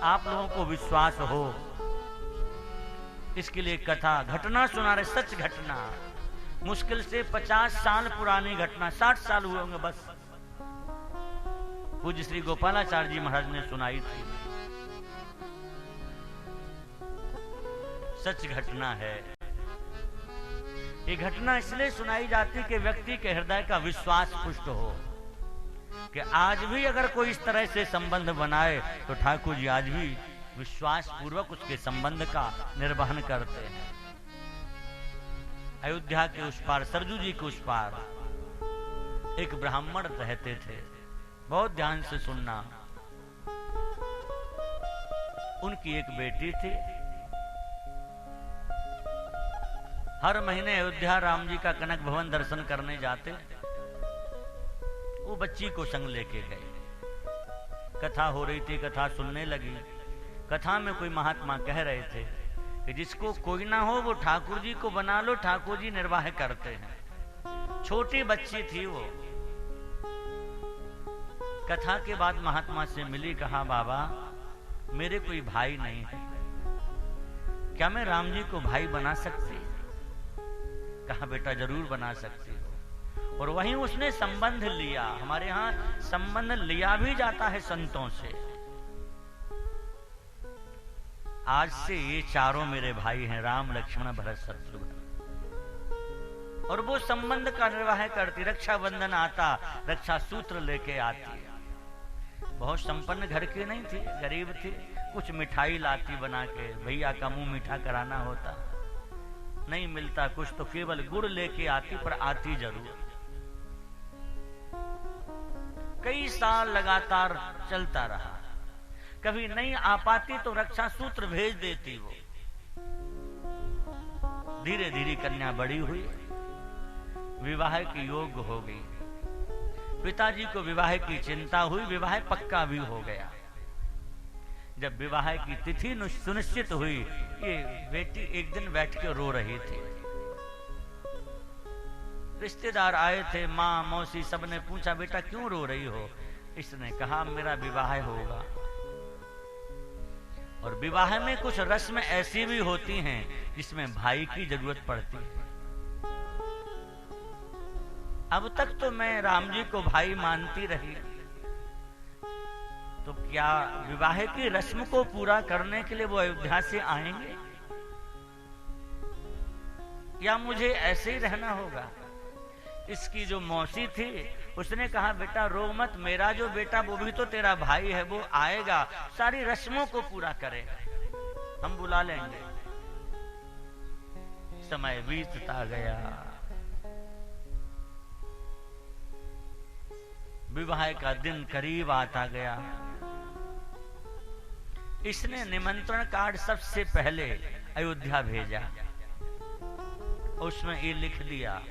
आप लोगों को विश्वास हो, इसके लिए कथा घटना सुना रहे, सच घटना, मुश्किल से 50 साल पुरानी घटना, 60 साल हुए होंगे बस, पूज्य श्री गोपालाचार्य जी महाराज ने सुनाई थी। सच घटना है। ये घटना इसलिए सुनाई जाती कि व्यक्ति के हृदय का विश्वास पुष्ट हो कि आज भी अगर कोई इस तरह से संबंध बनाए तो ठाकुर जी आज भी विश्वास पूर्वक उसके संबंध का निर्वहन करते हैं। अयोध्या के उस पार, सरजू जी के उस पार एक ब्राह्मण रहते थे। बहुत ध्यान से सुनना। उनकी एक बेटी थी। हर महीने अयोध्या राम जी का कनक भवन दर्शन करने जाते। वो बच्ची को संग लेके गए। कथा हो रही थी, कथा सुनने लगी। कथा में कोई महात्मा कह रहे थे कि जिसको कोई ना हो वो ठाकुर जी को बना लो, ठाकुर जी निर्वाह करते हैं। छोटी बच्ची थी वो। कथा के बाद महात्मा से मिली, कहा बाबा मेरे कोई भाई नहीं है, क्या मैं राम जी को भाई बना सकती? कहा बेटा जरूर बना सकती हो। और वहीं उसने संबंध लिया। हमारे यहाँ संबंध लिया भी जाता है संतों से। आज से ये चारों मेरे भाई हैं, राम लक्ष्मण भरत शत्रुघ्न, और वो संबंध का निर्वाह करती। रक्षाबंधन आता, रक्षा सूत्र लेके आती। बहुत संपन्न घर की नहीं थी, गरीब थी। कुछ मिठाई लाती बना के, भैया का मुंह मीठा कराना होता, नहीं मिलता कुछ तो केवल गुड़ लेके आती, पर आती जरूर। कई साल लगातार चलता रहा। कभी नहीं आ पाती तो रक्षा सूत्र भेज देती वो। धीरे धीरे कन्या बड़ी हुई, विवाह की योग्य हो गई। पिताजी को विवाह की चिंता हुई, विवाह पक्का भी हो गया। जब विवाह की तिथि सुनिश्चित हुई, ये बेटी एक दिन बैठ के रो रही थी। रिश्तेदार आए थे, माँ मौसी सबने पूछा बेटा क्यों रो रही हो? इसने कहा मेरा विवाह होगा। और विवाह में कुछ रस्म ऐसी भी होती हैं जिसमें भाई की जरूरत पड़ती है। अब तक तो मैं राम जी को भाई मानती रही, तो क्या विवाह की रस्म को पूरा करने के लिए वो अयोध्या से आएंगे, या मुझे ऐसे ही रहना होगा? इसकी जो मौसी थी उसने कहा बेटा रो मत, मेरा जो बेटा वो भी तो तेरा भाई है, वो आएगा, सारी रस्मों को पूरा करेगा, हम बुला लेंगे। समय बीतता गया, विवाह का दिन करीब आता गया। इसने निमंत्रण कार्ड सबसे पहले अयोध्या भेजा। उसमें ये लिख दिया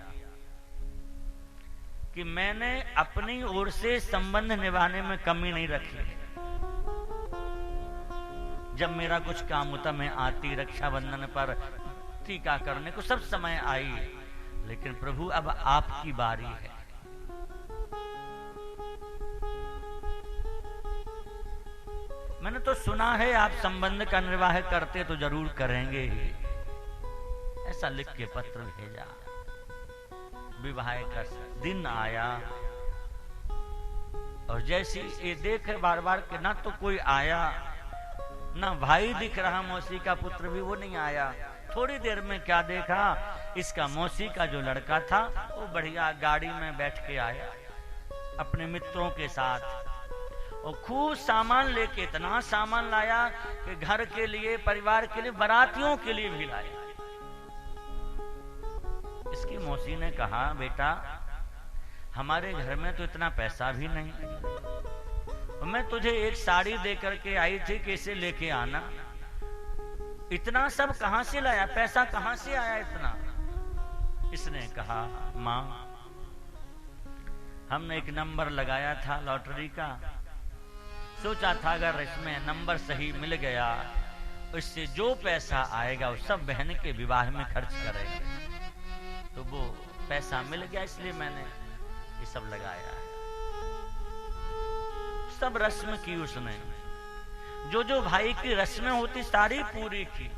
कि मैंने अपनी ओर से संबंध निभाने में कमी नहीं रखी। जब मेरा कुछ काम होता मैं आती, रक्षाबंधन पर टीका करने को सब समय आई, लेकिन प्रभु अब आपकी बारी है। मैंने तो सुना है आप संबंध का निर्वाह करते, तो जरूर करेंगे ही। ऐसा लिख के पत्र भेजा। विवाह का दिन आया और जैसी ये देखे बार बार के ना तो कोई आया, ना भाई दिख रहा, मौसी का पुत्र भी वो नहीं आया। थोड़ी देर में क्या देखा, इसका मौसी का जो लड़का था वो बढ़िया गाड़ी में बैठ के आया अपने मित्रों के साथ, और खूब सामान लेके, इतना सामान लाया कि घर के लिए, परिवार के लिए, बारातियों के लिए भी लाया। इसकी मौसी ने कहा बेटा हमारे घर में तो इतना पैसा भी नहीं, मैं तुझे एक साड़ी दे करके आई थी कि इसे लेके आना, इतना सब कहां से लाया, पैसा कहां से आया इतना? इसने कहा मां हमने एक नंबर लगाया था लॉटरी का, सोचा था अगर इसमें नंबर सही मिल गया उससे जो पैसा आएगा वो सब बहन के विवाह में खर्च करेंगे, तो वो पैसा मिल गया इसलिए मैंने ये सब लगाया है। सब रस्म की उसने। जो जो भाई की रस्में होती सारी पूरी की।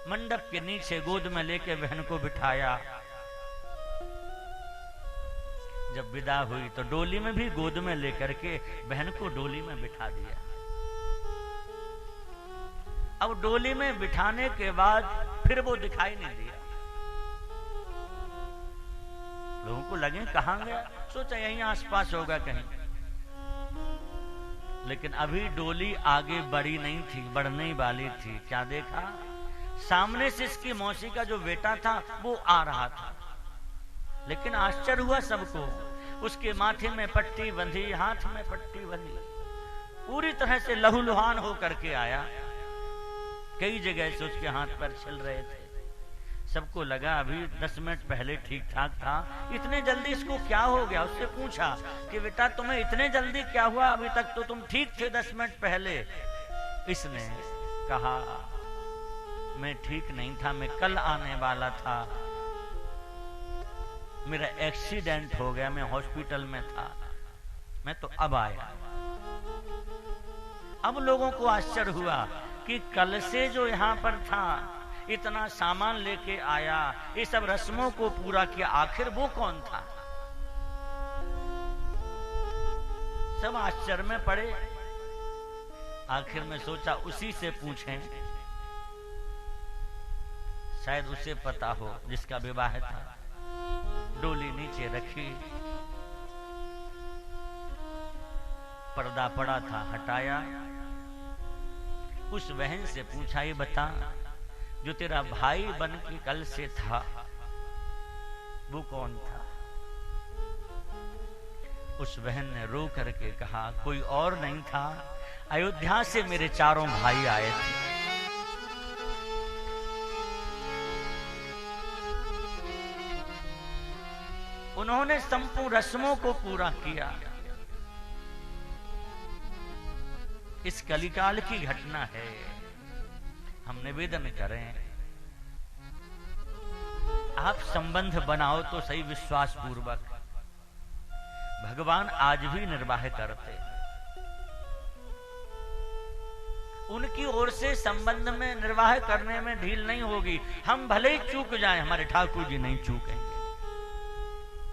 मंडप के नीचे गोद में लेके बहन को बिठाया। जब विदा हुई तो डोली में भी गोद में लेकर के बहन को डोली में बिठा दिया। अब डोली में बिठाने के बाद फिर वो दिखाई नहीं दिया। लोगों को लगे कहां गया, सोचा यहीं आसपास होगा कहीं। लेकिन अभी डोली आगे बढ़ी नहीं थी, बढ़ने वाली थी। क्या देखा, सामने से इसकी मौसी का जो बेटा था वो आ रहा था। लेकिन आश्चर्य हुआ सबको, उसके माथे में पट्टी बंधी, हाथ में पट्टी बंधी, पूरी तरह से लहूलुहान होकर के आया। कई जगह से उसके हाथ पैर छिल रहे थे। सबको लगा अभी 10 मिनट पहले ठीक ठाक था, इतने जल्दी इसको क्या हो गया। उससे पूछा कि बेटा तुम्हें इतने जल्दी क्या हुआ, अभी तक तो तुम ठीक थे 10 मिनट पहले। इसने कहा मैं ठीक नहीं था, मैं कल आने वाला था, मेरा एक्सीडेंट हो गया, मैं हॉस्पिटल में था, मैं तो अब आया। अब लोगों को आश्चर्य हुआ कि कल से जो यहां पर था, इतना सामान लेके आया, ये सब रस्मों को पूरा किया, आखिर वो कौन था। सब आश्चर्य में पड़े। आखिर में सोचा उसी से पूछें, शायद उसे पता हो जिसका विवाह था। डोली नीचे रखी, पर्दा पड़ा था हटाया, उस बहन से पूछा ये बता जो तेरा भाई बन के कल से था वो कौन था। उस बहन ने रो करके कहा कोई और नहीं था, अयोध्या से मेरे चारों भाई आए थे। उन्होंने संपूर्ण रस्मों को पूरा किया। इस कलिकाल की घटना है। हम निवेदन करें आप संबंध बनाओ तो सही विश्वास पूर्वक। भगवान आज भी निर्वाह करते, उनकी ओर से संबंध में निर्वाह करने में ढील नहीं होगी। हम भले ही चूक जाएं, हमारे ठाकुर जी नहीं चूकेंगे।